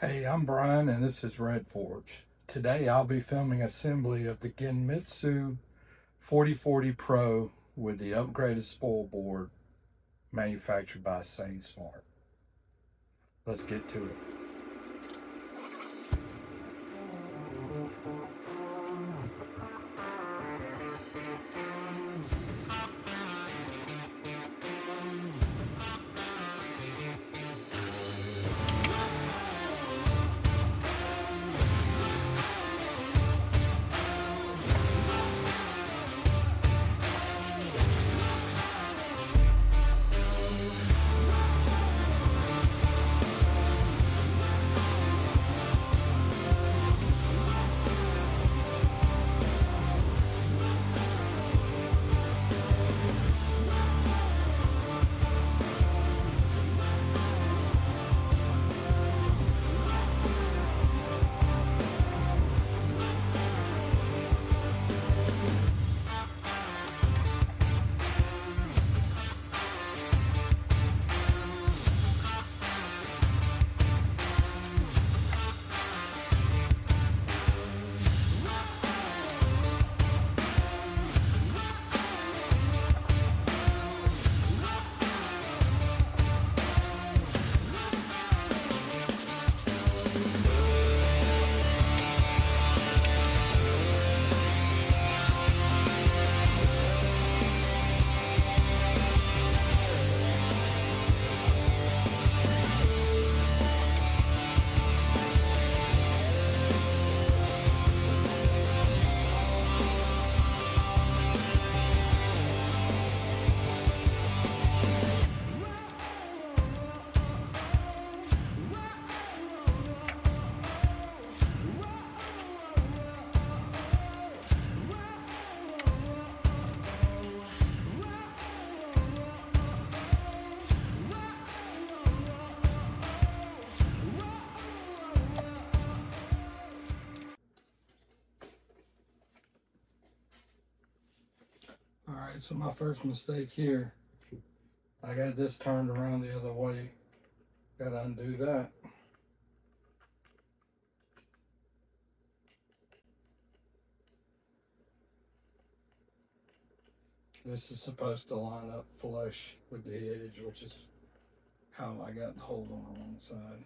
Hey, I'm Brian and this is Redforge. Today I'll be filming assembly of the Genmitsu 4040 Pro with the upgraded spoil board manufactured by Smart. Let's get to it. Alright, so my first mistake here, I got this turned around the other way. Gotta undo that. This is supposed to line up flush with the edge, which is how I got the hold on the wrong side.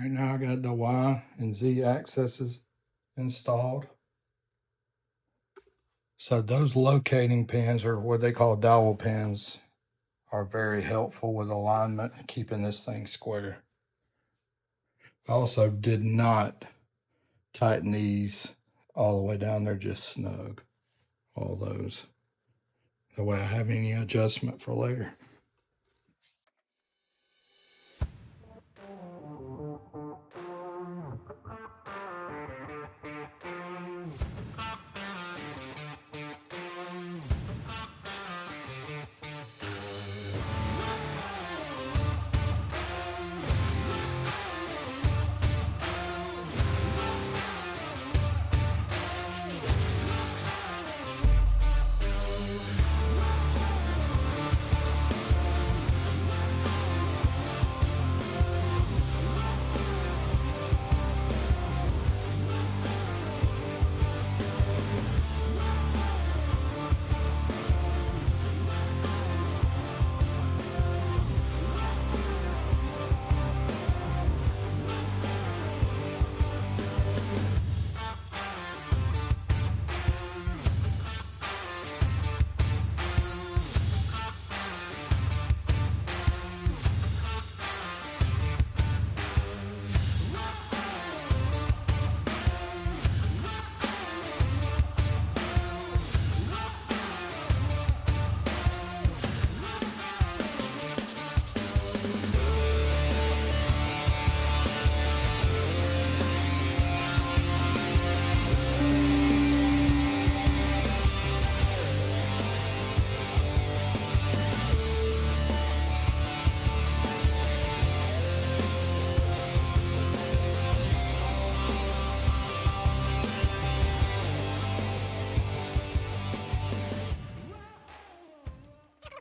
Right now I got the Y and Z axes installed. So those locating pins, or what they call dowel pins, are very helpful with alignment and keeping this thing square. I also did not tighten these all the way down. They're just snug, all those. That way I have any adjustment for later.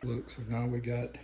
Look, so now we got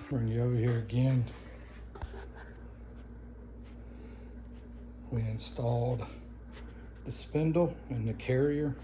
bring you over here again. We installed the spindle and the carrier.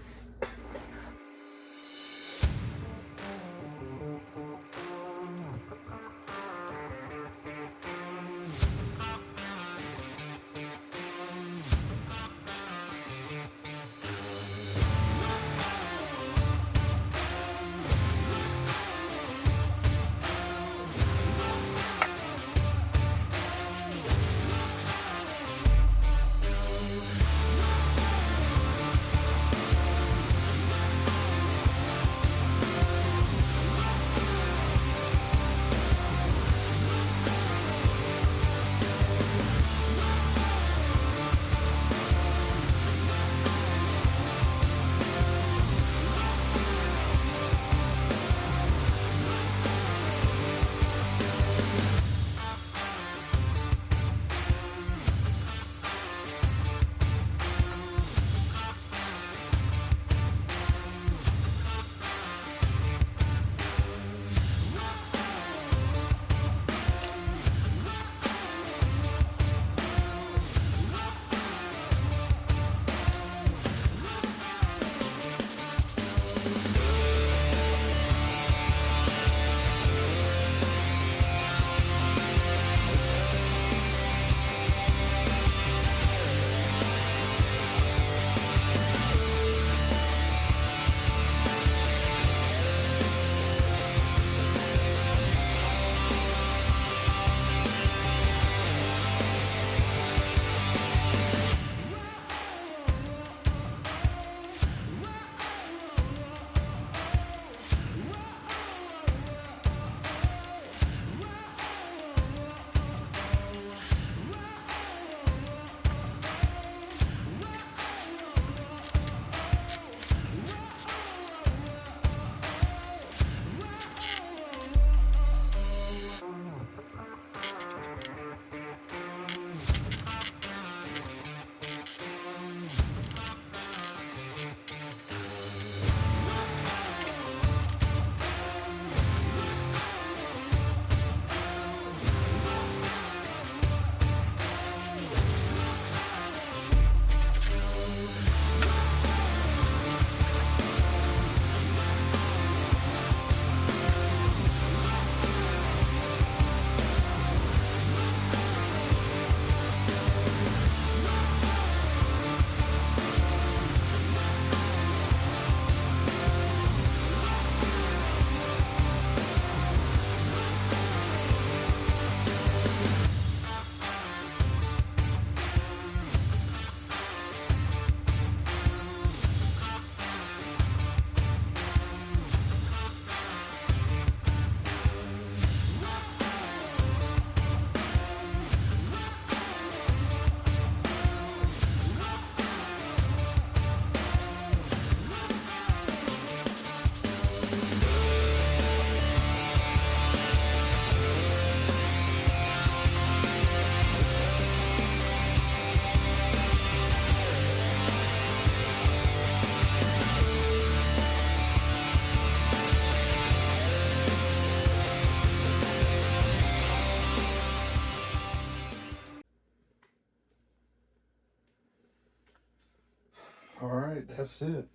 right, that's it.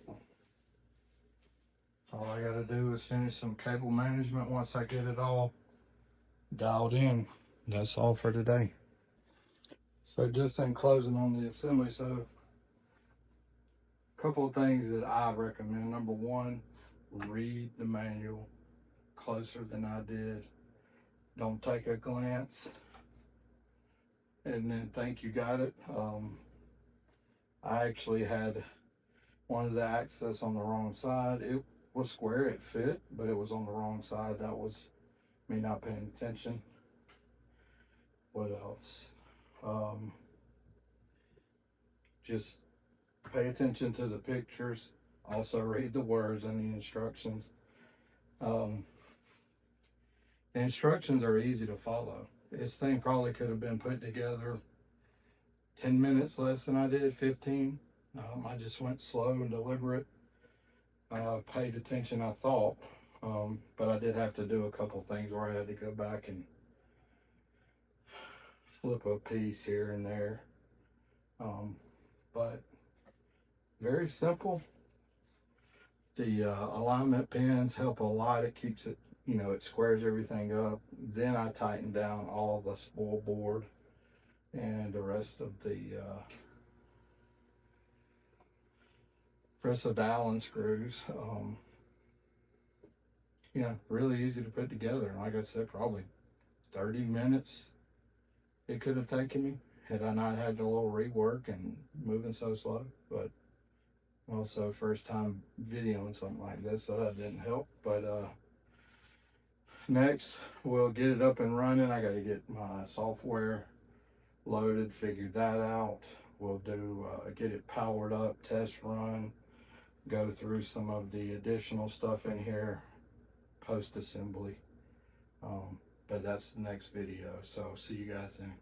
All I gotta do is finish some cable management once I get it all dialed in. That's all for today. So just in closing on the assembly, so a couple of things that I recommend. Number one, read the manual closer than I did. Don't take a glance and then think you got it. I actually had one of the axes on the wrong side. It was square, it fit, but it was on the wrong side. That was me not paying attention. What else? Just pay attention to the pictures. Also read the words and the instructions. The instructions are easy to follow. This thing probably could have been put together 10 minutes less than I did, 15. I just went slow and deliberate. Paid attention, I thought. But I did have to do a couple things where I had to go back and flip a piece here and there. But very simple. The alignment pins help a lot. It keeps it, you know, it squares everything up. Then I tighten down all the spool board and the rest of the Allen screws. You know, really easy to put together. And like I said, probably 30 minutes it could have taken me had I not had a little rework and moving so slow. But also first time videoing something like this, so that didn't help. But next we'll get it up and running. I got to get my software loaded, figure that out. We'll do get it powered up, test run, go through some of the additional stuff in here, post assembly. But that's the next video, so see you guys then.